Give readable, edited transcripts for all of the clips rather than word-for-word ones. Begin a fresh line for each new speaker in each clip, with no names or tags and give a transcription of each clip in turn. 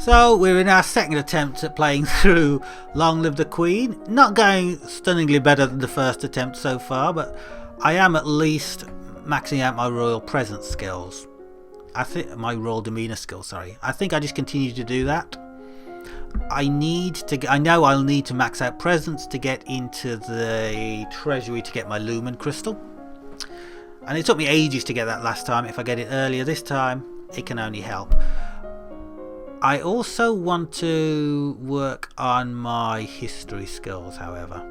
So we're in our second attempt at playing through Long Live the Queen. Not going stunningly better than the first attempt so far, but I am at least maxing out my royal presence skills. I think my royal demeanour skills, sorry. I think I just continue to do that. I know I'll need to max out presence to get into the treasury to get my lumen crystal. And it took me ages to get that last time. If I get it earlier this time, it can only help. I also want to work on my history skills, however.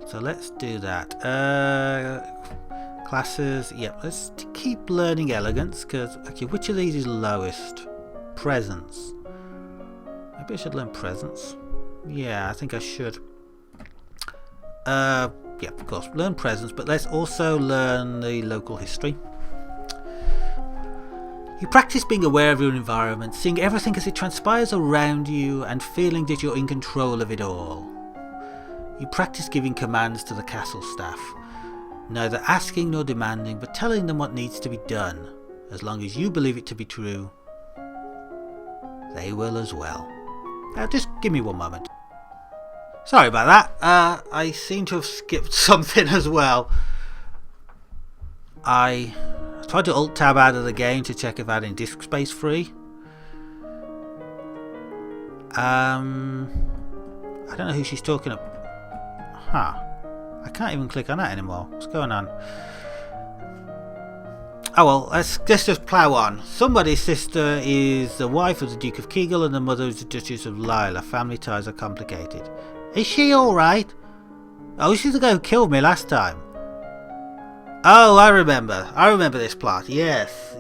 So let's do that. Classes, yep, let's keep learning elegance, because actually, which of these is lowest? Presence. Maybe I should learn presence. Yeah, I think I should. Yeah, of course, learn presence, but let's also learn the local history. You practice being aware of your environment, seeing everything as it transpires around you and feeling that you're in control of it all. You practice giving commands to the castle staff, neither asking nor demanding, but telling them what needs to be done. As long as you believe it to be true, they will as well. Now just give me one moment. Sorry about that. I seem to have skipped something as well. I tried to alt-tab out of the game to check if I had any disk space free. I don't know who she's talking about. Huh. I can't even click on that anymore. What's going on? Oh well, let's just plough on. Somebody's sister is the wife of the Duke of Kegel and the mother is the Duchess of Lila. Family ties are complicated. Is she alright? Oh, she's the guy who killed me last time. Oh, I remember this plot. Yes.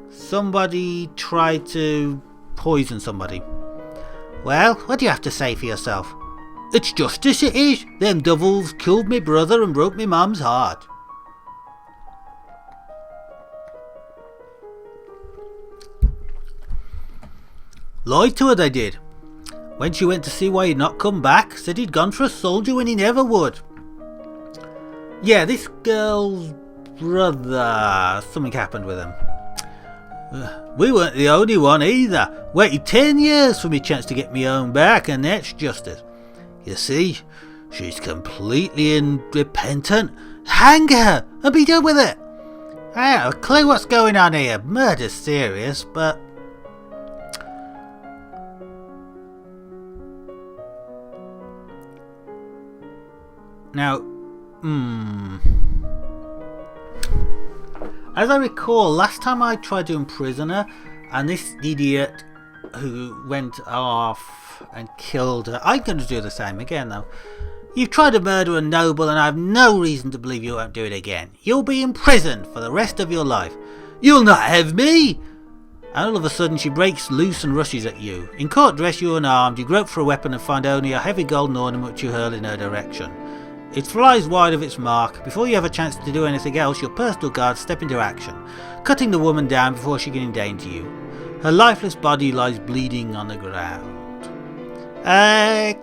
Somebody tried to poison somebody. Well, what do you have to say for yourself? It's justice it is. Them devils killed me brother and broke me mum's heart. Lied to her they did. When she went to see why he'd not come back, said he'd gone for a soldier when he never would. Yeah, this girl's brother, something happened with him. We weren't the only one either. Waited 10 years for me chance to get me own back, and that's justice. You see, she's completely unrepentant. Hang her and be done with it. I don't have a clue what's going on here. Murder's serious, but... Now, as I recall, last time I tried to imprison her, and this idiot who went off and killed her. I'm going to do the same again, though. You've tried to murder a noble, and I have no reason to believe you won't do it again. You'll be imprisoned for the rest of your life. You'll not have me! And all of a sudden she breaks loose and rushes at you. In court dress, you're unarmed. You grope for a weapon and find only a heavy golden ornament which you hurl in her direction. It flies wide of its mark. Before you have a chance to do anything else, your personal guards step into action, cutting the woman down before she can endanger you. Her lifeless body lies bleeding on the ground.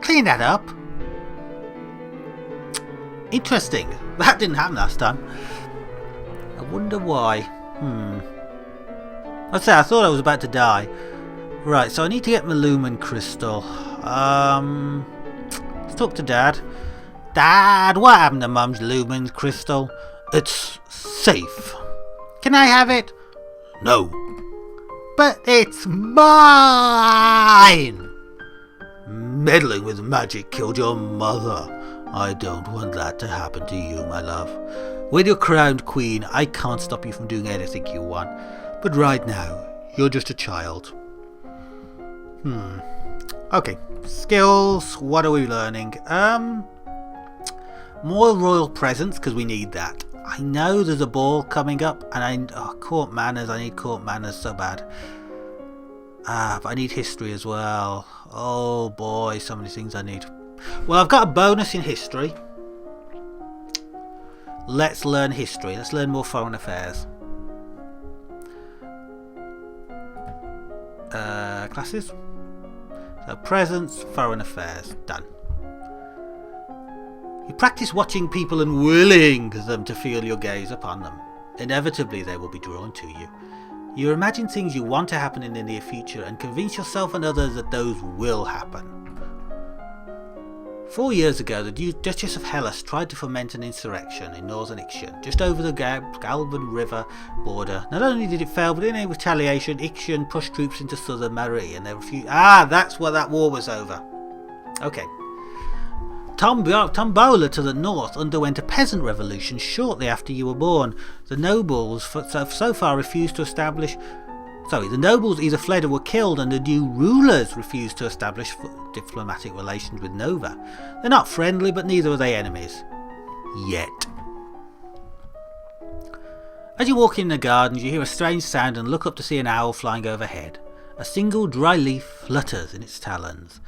Clean that up. Interesting. That didn't happen last time. I wonder why. I'd say I thought I was about to die. Right, so I need to get my lumen crystal. Let's talk to Dad. Dad, what happened to Mum's lumen crystal? It's safe. Can I have it? No. But it's mine! Meddling with magic killed your mother. I don't want that to happen to you, my love. When you're crowned queen, I can't stop you from doing anything you want. But right now, you're just a child. Okay, skills, what are we learning? More royal presence, because we need that. I know there's a ball coming up, and court manners, I need court manners so bad. But I need history as well. Oh boy, so many things I need. Well, I've got a bonus in history. Let's learn history. Let's learn more foreign affairs. Classes. So presence, foreign affairs, done. You practice watching people and willing them to feel your gaze upon them. Inevitably they will be drawn to you. You imagine things you want to happen in the near future and convince yourself and others that those will happen. 4 years ago, the Duchess of Hellas tried to foment an insurrection in northern Ixion, just over the Galvan River border. Not only did it fail, but in a retaliation, Ixion pushed troops into southern Mari, and they refused. That's what that war was over. Okay. Tombola to the north underwent a peasant revolution shortly after you were born. The nobles so far refused to establish. The nobles either fled or were killed, and the new rulers refused to establish diplomatic relations with Nova. They're not friendly, but neither are they enemies. Yet. As you walk in the gardens, you hear a strange sound and look up to see an owl flying overhead. A single dry leaf flutters in its talons.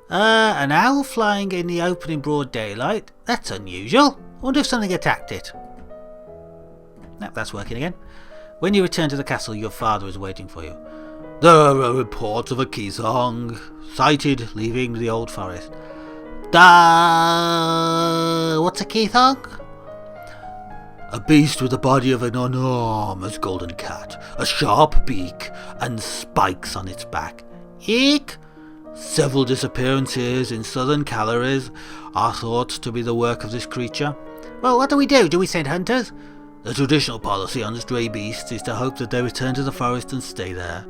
An owl flying in the open in broad daylight? That's unusual. I wonder if something attacked it. Nope, that's working again. When you return to the castle, your father is waiting for you. There are reports of a Kisong sighted leaving the old forest. What's a Kisong? A beast with the body of an enormous golden cat, a sharp beak, and spikes on its back. Eek! Several disappearances in southern Calaris are thought to be the work of this creature. Well, what do we do? Do we send hunters? The traditional policy on stray beasts is to hope that they return to the forest and stay there.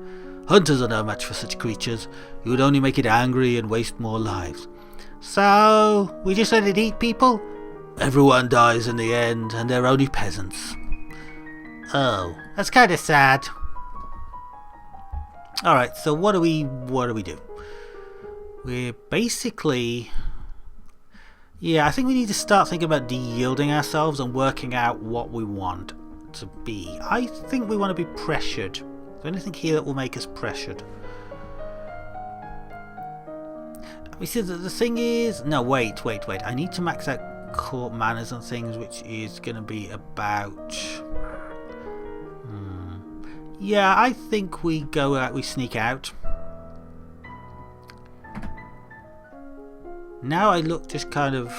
Hunters are no match for such creatures. You would only make it angry and waste more lives. So, we just let it eat people? Everyone dies in the end, and they're only peasants. Oh, that's kind of sad. Alright, so what do we do? We're basically... Yeah, I think we need to start thinking about de-yielding ourselves and working out what we want to be. I think we want to be pressured. Is there anything here that will make us pressured? We see that the thing is... No, wait. I need to max out court manners and things, which is going to be about... Yeah, I think we go out, we sneak out. Now I look just kind of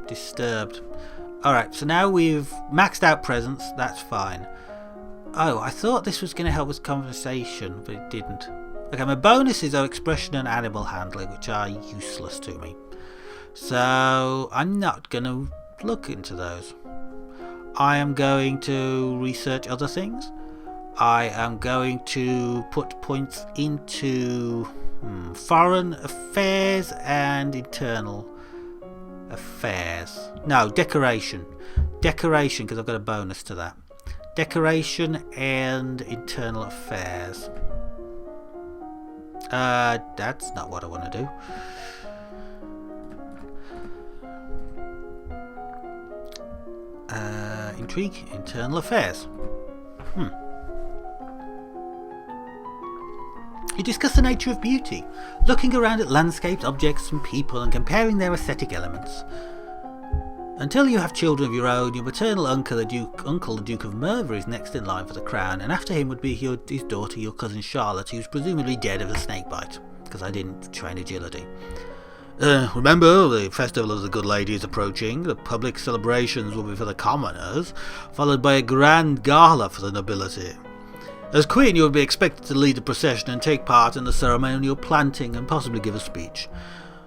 disturbed. Alright, so now we've maxed out presence, that's fine. Oh, I thought this was going to help with conversation, but it didn't. Okay, my bonuses are expression and animal handling, which are useless to me. So, I'm not going to look into those. I am going to research other things. I am going to put points into... foreign affairs and internal affairs. No, decoration. Decoration, because I've got a bonus to that. Decoration and internal affairs. That's not what I want to do. Intrigue, internal affairs. You discuss the nature of beauty, looking around at landscapes, objects and people and comparing their aesthetic elements. Until you have children of your own, your maternal uncle, the Duke of Merva, is next in line for the crown, and after him would be his daughter, your cousin Charlotte, who's presumably dead of a snake bite, because I didn't train agility. Remember, the Festival of the Good Lady is approaching. The public celebrations will be for the commoners, followed by a grand gala for the nobility. As Queen, you would be expected to lead the procession and take part in the ceremonial planting and possibly give a speech.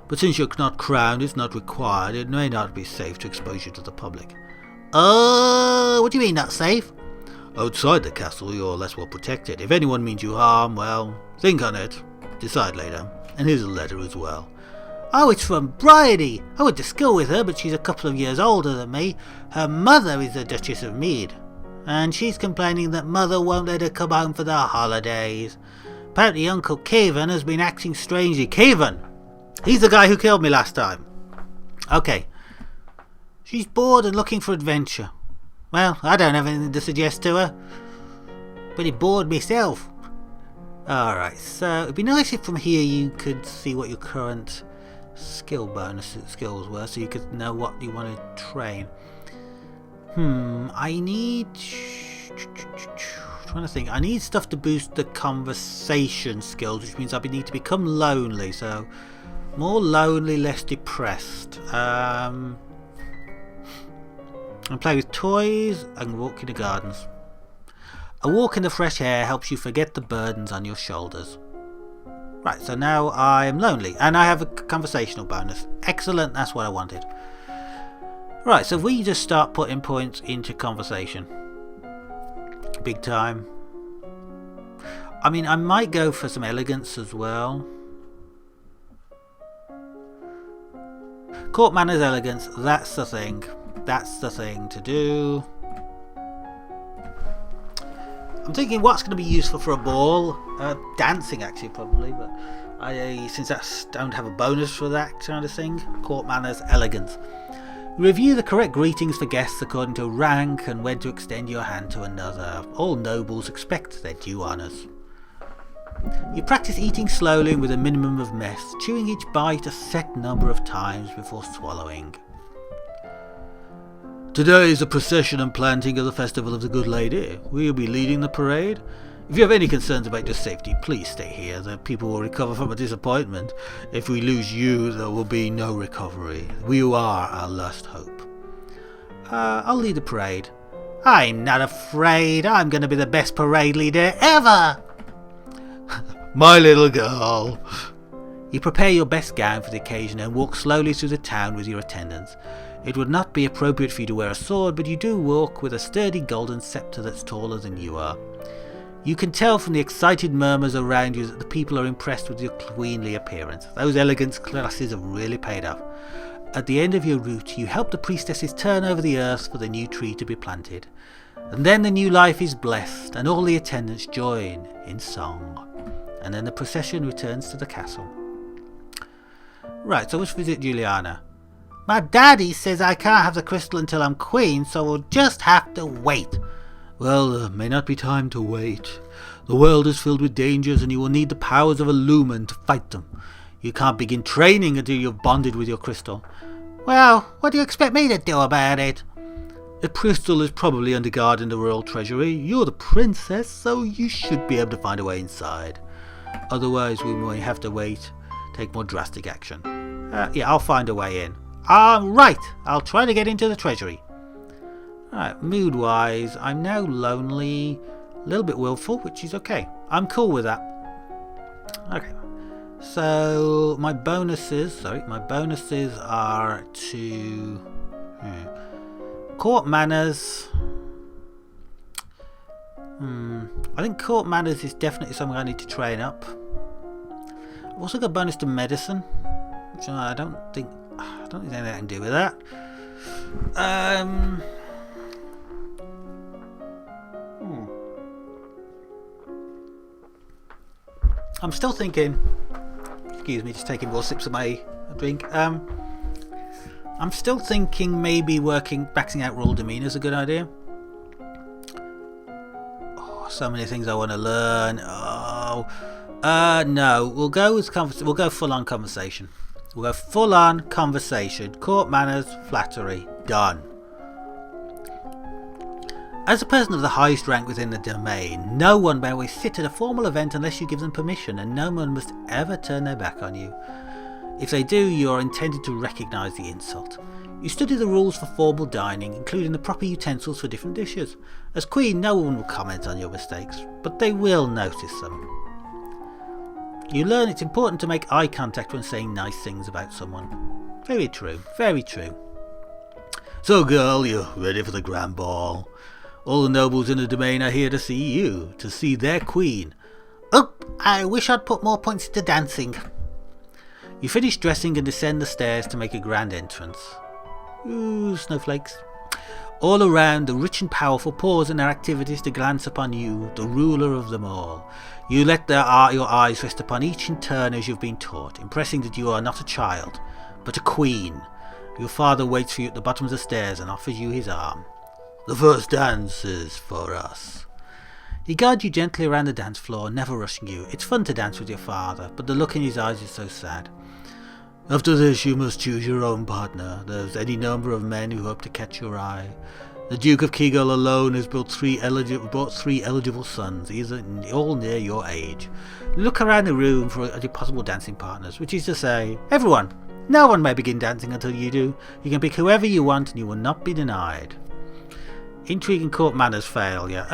But since you're not crowned, it's not required. It may not be safe to expose you to the public. What do you mean, not safe? Outside the castle, you're less well protected. If anyone means you harm, well, think on it. Decide later. And here's a letter as well. Oh, it's from Bridie. I went to school with her, but she's a couple of years older than me. Her mother is the Duchess of Mead. And she's complaining that Mother won't let her come home for the holidays. Apparently Uncle Cavan has been acting strangely. Cavan! He's the guy who killed me last time. Okay. She's bored and looking for adventure. Well, I don't have anything to suggest to her. Pretty bored myself. Alright, so it'd be nice if from here you could see what your current skills were, so you could know what you want to train. I need... trying to think. I need stuff to boost the conversation skills, which means I need to become lonely. So, more lonely, less depressed. And play with toys and walk in the gardens. A walk in the fresh air helps you forget the burdens on your shoulders. Right, so now I am lonely, and I have a conversational bonus. Excellent, that's what I wanted. Right, so if we just start putting points into conversation. Big time. I mean, I might go for some elegance as well. Court manners, elegance, that's the thing. That's the thing to do. I'm thinking what's going to be useful for a ball. Dancing, actually, probably, but since I don't have a bonus for that kind of thing. Court manners, elegance. Review the correct greetings for guests according to rank and when to extend your hand to another. All nobles expect their due honours. You practice eating slowly and with a minimum of mess, chewing each bite a set number of times before swallowing. Today is the procession and planting of the Festival of the Good Lady. Will you be leading the parade? If you have any concerns about your safety, please stay here. The people will recover from a disappointment. If we lose you, there will be no recovery. You are our last hope. I'll lead the parade. I'm not afraid. I'm going to be the best parade leader ever. My little girl. You prepare your best gown for the occasion and walk slowly through the town with your attendants. It would not be appropriate for you to wear a sword, but you do walk with a sturdy golden scepter that's taller than you are. You can tell from the excited murmurs around you that the people are impressed with your queenly appearance. Those elegance classes have really paid off. At the end of your route, you help the priestesses turn over the earth for the new tree to be planted. And then the new life is blessed, and all the attendants join in song. And then the procession returns to the castle. Right, so let's visit Juliana. My daddy says I can't have the crystal until I'm queen, so we'll just have to wait. Well, there may not be time to wait. The world is filled with dangers and you will need the powers of a lumen to fight them. You can't begin training until you've bonded with your crystal. Well, what do you expect me to do about it? The crystal is probably under guard in the royal treasury. You're the princess, so you should be able to find a way inside. Otherwise, we may have to wait, take more drastic action. Yeah, I'll find a way in. Right, I'll try to get into the treasury. Alright, mood-wise, I'm now lonely, a little bit willful, which is okay. I'm cool with that. Okay, so my bonuses are to court manners. I think court manners is definitely something I need to train up. I've also got a bonus to medicine, which I don't think there's anything I can do with that. I'm still thinking. Excuse me, just taking more sips of my drink. I'm still thinking maybe maxing out royal demeanor is a good idea. Oh, so many things I want to learn. No, we'll go full on conversation. We'll go full on conversation. Court manners, flattery, done. As a person of the highest rank within the domain, no one may always sit at a formal event unless you give them permission, and no one must ever turn their back on you. If they do, you are intended to recognise the insult. You study the rules for formal dining, including the proper utensils for different dishes. As queen, no one will comment on your mistakes, but they will notice them. You learn it's important to make eye contact when saying nice things about someone. Very true, very true. So girl, you're ready for the grand ball. All the nobles in the domain are here to see you, to see their queen. Oh, I wish I'd put more points into dancing. You finish dressing and descend the stairs to make a grand entrance. Ooh, snowflakes. All around, the rich and powerful pause in their activities to glance upon you, the ruler of them all. You let your eyes rest upon each in turn as you've been taught, impressing that you are not a child, but a queen. Your father waits for you at the bottom of the stairs and offers you his arm. The first dance is for us. He guides you gently around the dance floor, never rushing you. It's fun to dance with your father, but the look in his eyes is so sad. After this, you must choose your own partner. There's any number of men who hope to catch your eye. The Duke of Kegel alone has brought three eligible sons, all near your age. Look around the room for your possible dancing partners, which is to say, everyone. No one may begin dancing until you do. You can pick whoever you want and you will not be denied. Intrigue and court manners failure.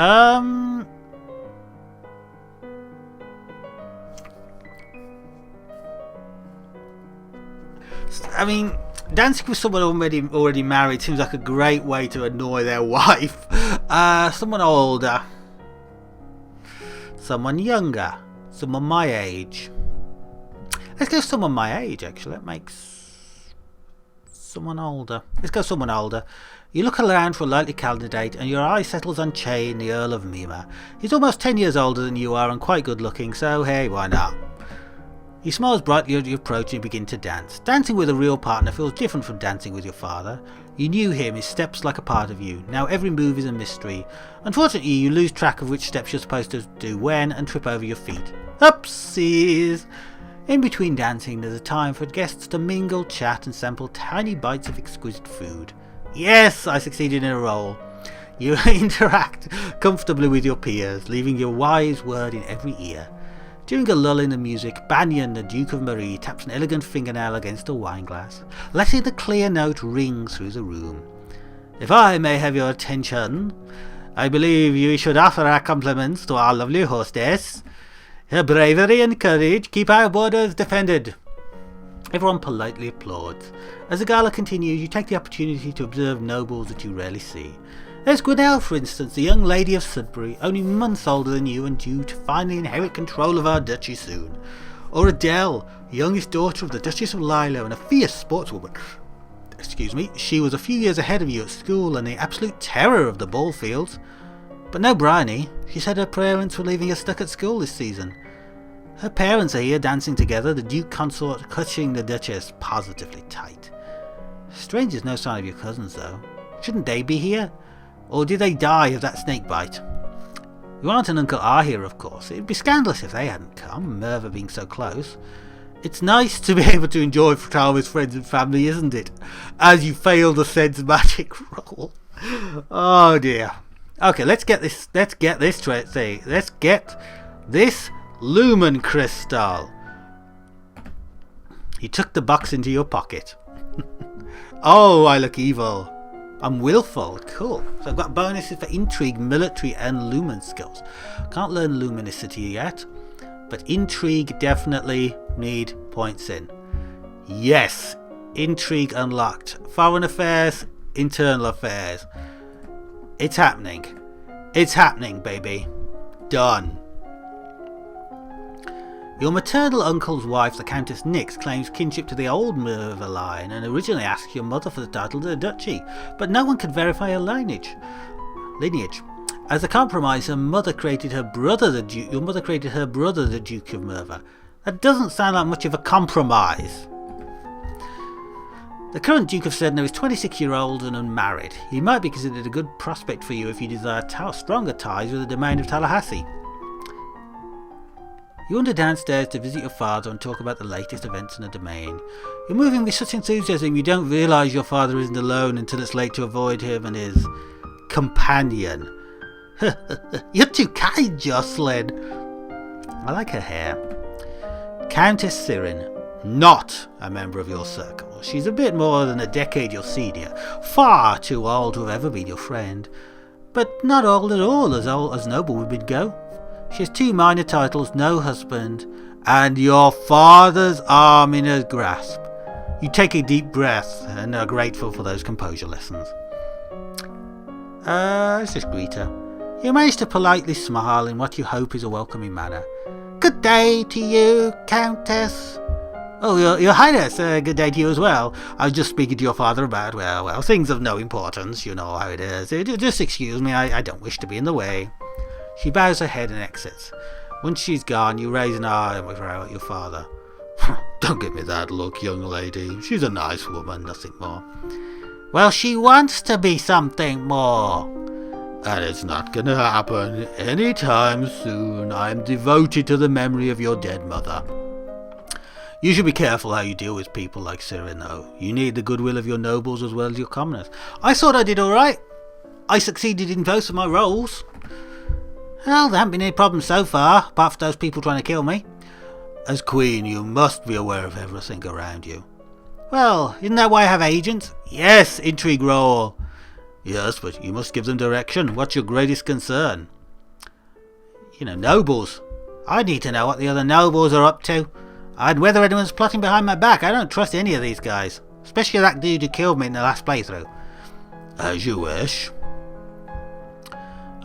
I mean, dancing with someone already married seems like a great way to annoy their wife. Someone older. Someone younger. Someone my age. Let's go someone my age, actually. That makes someone older. Let's go someone older. You look around for a likely candidate and your eye settles on Chain, the Earl of Mima. He's almost 10 years older than you are and quite good looking, so hey, why not? He smiles brightly as you approach and begin to dance. Dancing with a real partner feels different from dancing with your father. You knew him, his steps like a part of you. Now every move is a mystery. Unfortunately, you lose track of which steps you're supposed to do when and trip over your feet. Oopsies! In between dancing, there's a time for guests to mingle, chat and sample tiny bites of exquisite food. Yes, I succeeded in a role. You interact comfortably with your peers, leaving your wise word in every ear. During a lull in the music, Banyan, the Duke of Marie, taps an elegant fingernail against a wineglass, letting the clear note ring through the room. If I may have your attention, I believe you should offer our compliments to our lovely hostess. Her bravery and courage keep our borders defended. Everyone politely applauds. As the gala continues, you take the opportunity to observe nobles that you rarely see. There's Gwenelle, for instance, the young lady of Sudbury, only months older than you and due to finally inherit control of our duchy soon. Or Adele, the youngest daughter of the Duchess of Lilo and a fierce sportswoman. Excuse me, she was a few years ahead of you at school and the absolute terror of the ball fields. But no Bryony, she said her parents were leaving her stuck at school this season. Her parents are here dancing together, the Duke Consort clutching the Duchess positively tight. Strange there's no sign of your cousins though. Shouldn't they be here? Or did they die of that snake bite? Your aunt and uncle are here, of course. It'd be scandalous if they hadn't come, Merva being so close. It's nice to be able to enjoy time with friends and family, isn't it? As you fail the sense magic roll. Oh dear. Okay, let's get this Lumen Crystal. You tuck the box into your pocket. Oh, I look evil. I'm willful. Cool. So I've got bonuses for intrigue, military and lumen skills. Can't learn luminicity yet, but intrigue definitely need points in. Yes, intrigue unlocked. Foreign affairs, internal affairs. It's happening. It's happening, baby. Done. Your maternal uncle's wife, the Countess Nyx, claims kinship to the old Merva line and originally asked your mother for the title to the duchy, but no one could verify her lineage. As a compromise, your mother created her brother, the Duke of Merva. That doesn't sound like much of a compromise. The current Duke of Sedna is 26-year-old and unmarried. He might be considered a good prospect for you if you desire stronger ties with the domain of Tallahassee. You wander downstairs to visit your father and talk about the latest events in the domain. You're moving with such enthusiasm you don't realise your father isn't alone until it's late to avoid him and his companion. You're too kind, Jocelyn. I like her hair. Countess Sirin, not a member of your circle. She's a bit more than a decade your senior, far too old to have ever been your friend, but not old at all as noble women go. She has 2 minor titles, no husband, and your father's arm in her grasp. You take a deep breath and are grateful for those composure lessons. Let's just greet her. You manage to politely smile in what you hope is a welcoming manner. Good day to you, Countess. Oh, your Highness, good day to you as well. I was just speaking to your father about, well, things of no importance, you know how it is. Just excuse me, I don't wish to be in the way. She bows her head and exits. Once she's gone, you raise an eyebrow at your father. Don't give me that look, young lady. She's a nice woman, nothing more. Well, she wants to be something more. And it's not gonna happen anytime soon. I'm devoted to the memory of your dead mother. You should be careful how you deal with people like Sirin, though. You need the goodwill of your nobles as well as your commoners. I thought I did alright. I succeeded in most of my roles. Well, there haven't been any problems so far, apart from those people trying to kill me. As Queen, you must be aware of everything around you. Well, isn't that why I have agents? Yes, intrigue roll. Yes, but you must give them direction. What's your greatest concern? You know, nobles. I need to know what the other nobles are up to. And whether anyone's plotting behind my back, I don't trust any of these guys. Especially that dude who killed me in the last playthrough. As you wish.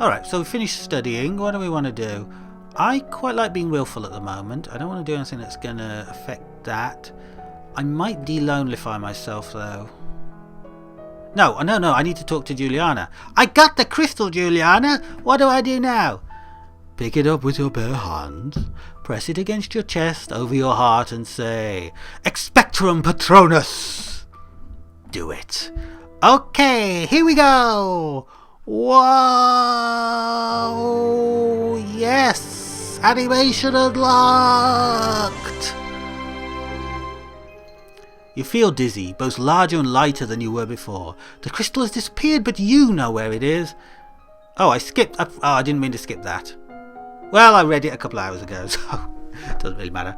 Alright, so we finished studying. What do we want to do? I quite like being willful at the moment. I don't want to do anything that's going to affect that. I might de-lonelify myself though. No, I need to talk to Juliana. I got the crystal, Juliana! What do I do now? Pick it up with your bare hands, press it against your chest over your heart and say, Expectrum Patronus! Do it. Okay, here we go! Whoa! Yes! Animation unlocked! You feel dizzy, both larger and lighter than you were before. The crystal has disappeared, but you know where it is. Oh, I skipped. Oh, I didn't mean to skip that. Well, I read it a couple of hours ago, so it doesn't really matter.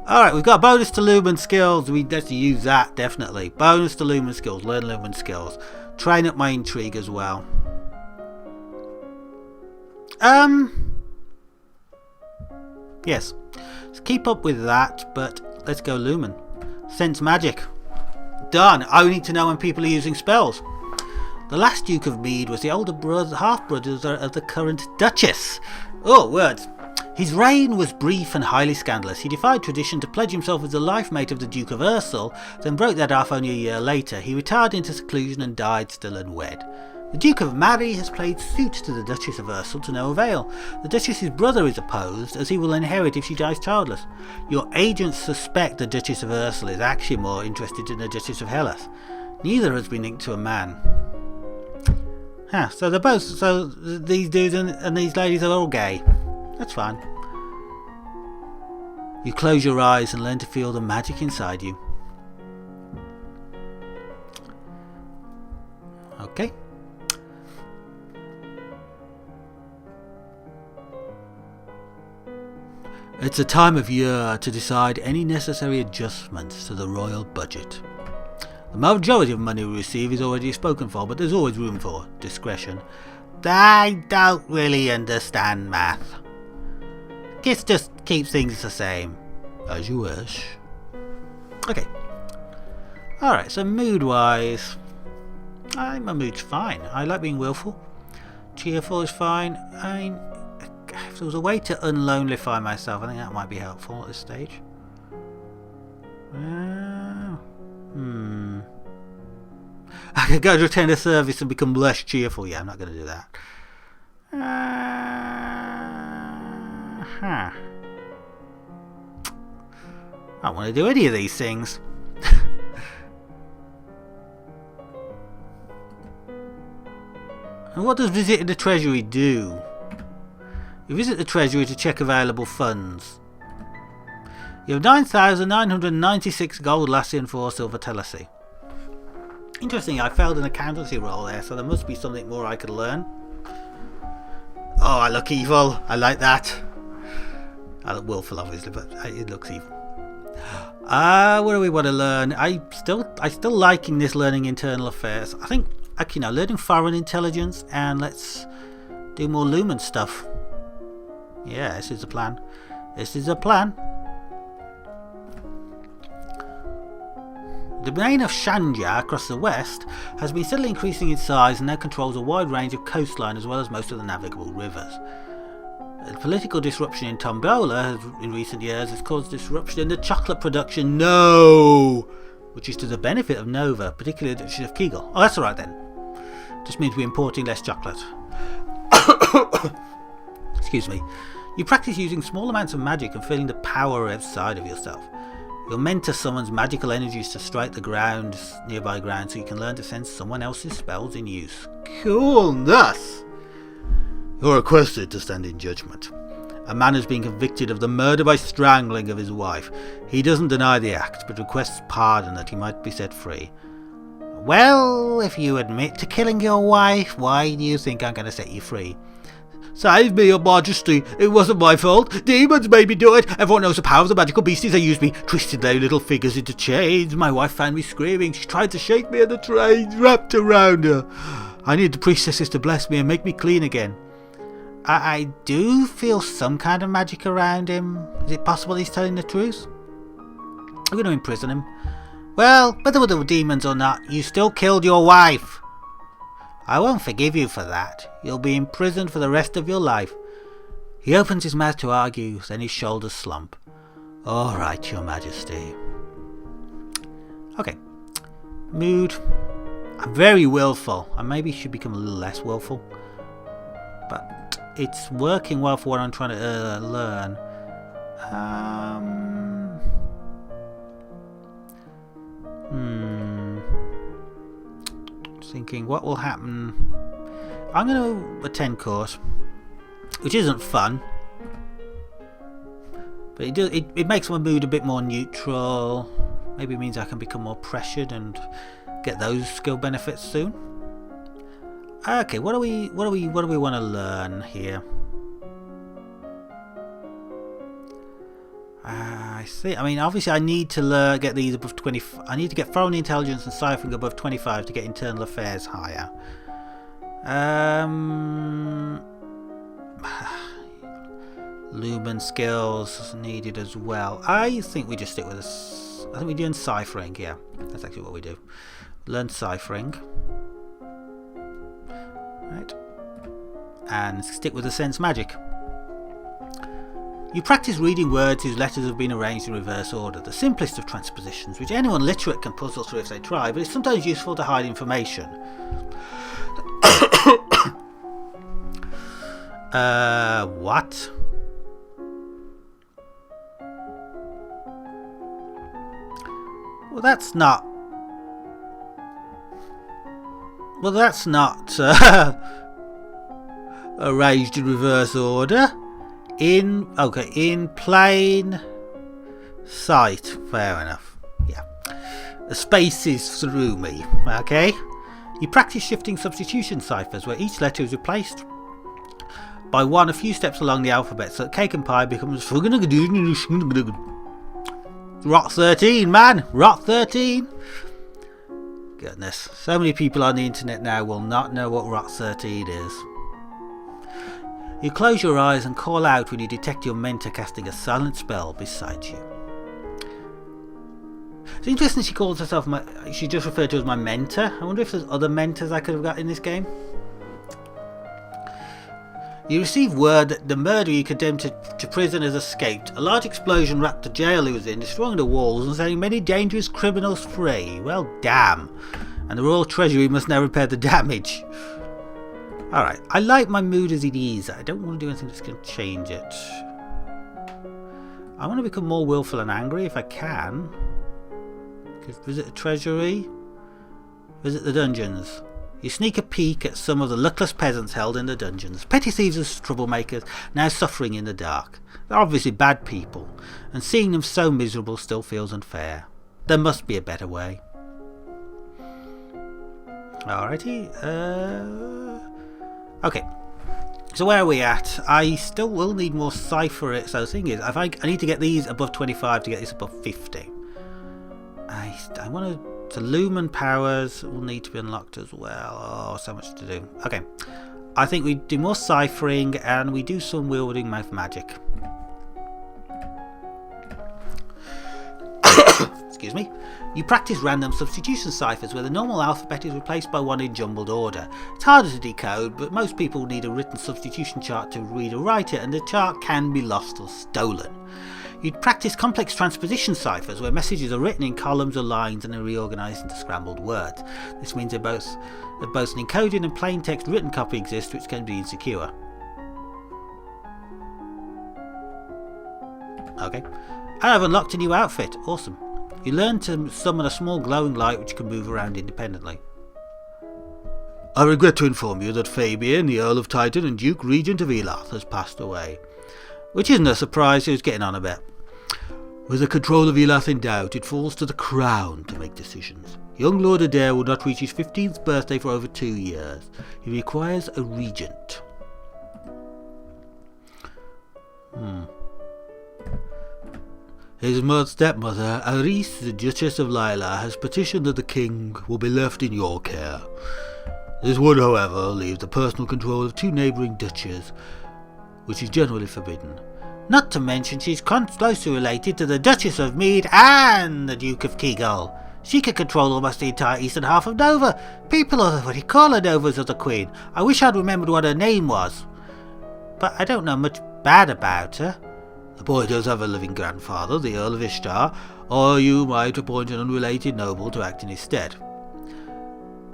Alright, we've got bonus to Lumen skills. We need to use that, definitely. Bonus to Lumen skills. Learn Lumen skills. Train up my intrigue as well. Yes. Let's keep up with that, but let's go Lumen. Sense magic. Done. I need to know when people are using spells. The last Duke of Mead was the older brother, half-brother of the current Duchess. Oh, words. His reign was brief and highly scandalous. He defied tradition to pledge himself as the life mate of the Duke of Ursel, then broke that off only a year later. He retired into seclusion and died still unwed. The Duke of Mary has played suit to the Duchess of Ursel to no avail. The Duchess's brother is opposed, as he will inherit if she dies childless. Your agents suspect the Duchess of Ursel is actually more interested in the Duchess of Hellas. Neither has been linked to a man. So they're both. So these dudes and these ladies are all gay. That's fine. You close your eyes and learn to feel the magic inside you. Okay. It's a time of year to decide any necessary adjustments to the royal budget. The majority of money we receive is already spoken for, but there's always room for discretion. I don't really understand math. Guess just keep things the same. As you wish. Okay. Alright, so mood-wise, my mood's fine. I like being willful. Cheerful is fine. If there was a way to unlonelify myself, I think that might be helpful at this stage. I could go to attend a service and become less cheerful. Yeah, I'm not going to do that. I don't want to do any of these things. And what does visiting the Treasury do? You visit the Treasury to check available funds. You have 9,996 gold lassie and 4 silver telesy. Interesting, I failed an accountancy role there, so there must be something more I could learn. Oh, I look evil. I like that. I look willful, obviously, but it looks evil. What do we want to learn? I still liking this learning internal affairs. I think, learning foreign intelligence, and let's do more Lumen stuff. Yeah, this is a plan. This is a plan. The domain of Shanja across the west has been steadily increasing in size and now controls a wide range of coastline as well as most of the navigable rivers. The political disruption in Tombola in recent years has caused disruption in the chocolate production. No! Which is to the benefit of Nova, particularly the Duchess of Kegel. Oh, that's alright then. Just means we're importing less chocolate. Excuse me. You practice using small amounts of magic and feeling the power outside of yourself. Your mentor summons magical energies to strike the nearby ground, so you can learn to sense someone else's spells in use. Coolness! You're requested to stand in judgment. A man has been convicted of the murder by strangling of his wife. He doesn't deny the act, but requests pardon that he might be set free. Well, if you admit to killing your wife, why do you think I'm going to set you free? Save me, your majesty. It wasn't my fault. Demons made me do it. Everyone knows the power of the magical beasties. They used me, twisted their little figures into chains. My wife found me screaming. She tried to shake me and the chains wrapped around her. I need the priestesses to bless me and make me clean again. I do feel some kind of magic around him. Is it possible he's telling the truth? We're going to imprison him. Well, whether with the demons or not, you still killed your wife. I won't forgive you for that. You'll be imprisoned for the rest of your life. He opens his mouth to argue, then his shoulders slump. All right, your majesty. Okay. Mood. I'm very willful. I maybe should become a little less willful. But it's working well for what I'm trying to learn. Thinking what will happen. I'm going to attend court, which isn't fun, but it makes my mood a bit more neutral. Maybe it means I can become more pressured and get those skill benefits soon. Okay, what do we want to learn here? I see. I mean, obviously, I need to get these above 20. I need to get foreign intelligence and ciphering above 25 to get internal affairs higher. Lumen skills needed as well. I think we just stick with this. I think we're doing ciphering. Yeah, that's actually what we do. Learn ciphering. Right. And stick with the sense magic. You practice reading words whose letters have been arranged in reverse order, the simplest of transpositions, which anyone literate can puzzle through if they try, but it's sometimes useful to hide information. What? Well, that's not arranged in reverse order. In plain sight. Fair enough. Yeah. The space is through me. Okay. You practice shifting substitution ciphers where each letter is replaced by one a few steps along the alphabet, so that cake and pie becomes Rot 13, man. Rot 13. Goodness. So many people on the internet now will not know what Rot 13 is. You close your eyes and call out when you detect your mentor casting a silent spell beside you. It's interesting she calls herself she just referred to as my mentor. I wonder if there's other mentors I could have got in this game. You receive word that the murderer you condemned to prison has escaped. A large explosion wrapped the jail he was in, destroying the walls and setting many dangerous criminals free. Well, damn. And the Royal Treasury must now repair the damage. Alright, I like my mood as it is. I don't want to do anything that's going to change it. I want to become more willful and angry if I can. Visit the treasury. Visit the dungeons. You sneak a peek at some of the luckless peasants held in the dungeons. Petty thieves and troublemakers now suffering in the dark. They're obviously bad people, and seeing them so miserable still feels unfair. There must be a better way. Alrighty. Okay. So where are we at? I still will need more cipher. So the thing is, I need to get these above 25 to get this above 50. I want to... So Lumen powers will need to be unlocked as well. Oh, so much to do. Okay. I think we do more ciphering and we do some wielding mouth magic. Excuse me. You practice random substitution ciphers where the normal alphabet is replaced by one in jumbled order. It's harder to decode, but most people need a written substitution chart to read or write it, and the chart can be lost or stolen. You'd practice complex transposition ciphers where messages are written in columns or lines and are reorganised into scrambled words. This means that both an encoded and plain text written copy exist, which can be insecure. Okay. And I've unlocked a new outfit. Awesome. You learn to summon a small glowing light which can move around independently. I regret to inform you that Fabian, the Earl of Titan and Duke Regent of Elath, has passed away. Which isn't a surprise, he was getting on a bit. With the control of Elath in doubt, it falls to the Crown to make decisions. Young Lord Adair will not reach his 15th birthday for over 2 years. He requires a regent. His stepmother, Aris, the Duchess of Lila, has petitioned that the king will be left in your care. This would, however, leave the personal control of 2 neighbouring duchies, which is generally forbidden. Not to mention she's closely related to the Duchess of Mead and the Duke of Teagle. She could control almost the entire eastern half of Nova. People already call her Nova's other queen. I wish I'd remembered what her name was. But I don't know much bad about her. The boy does have a living grandfather, the Earl of Ishtar, or you might appoint an unrelated noble to act in his stead.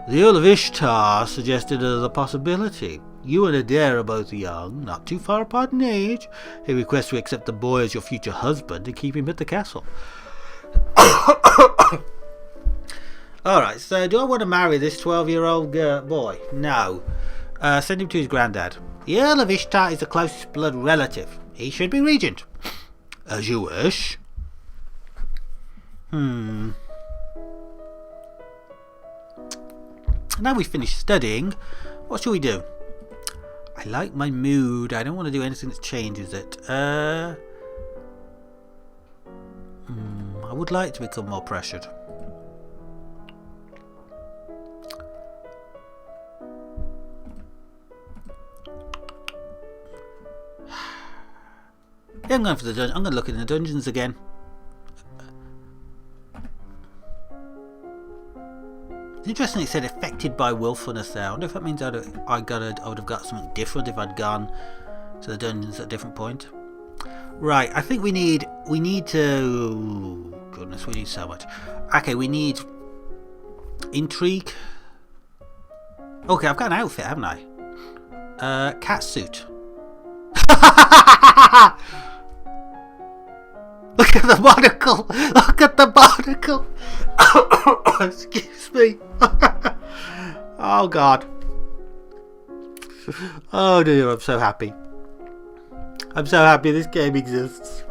The Earl of Ishtar suggested it as a possibility. You and Adair are both young, not too far apart in age. He requests you accept the boy as your future husband and keep him at the castle. Alright, so do I want to marry this 12-year-old boy? No. Send him to his granddad. The Earl of Ishtar is the closest blood relative. He should be regent. As you wish. Now we've finished studying, what shall we do? I like my mood. I don't want to do anything that changes it. I would like to become more pressured. Yeah, I'm going for the dungeon. I'm going to look in the dungeons again. It's interesting it said affected by willfulness there. I wonder if that means I would have got something different if I'd gone to the dungeons at a different point. Right, I think we need to... Goodness, we need so much. Okay, we need intrigue. Okay, I've got an outfit, haven't I? Cat suit. Look at the monocle! Look at the monocle! Excuse me. Oh God. Oh dear, I'm so happy. I'm so happy this game exists.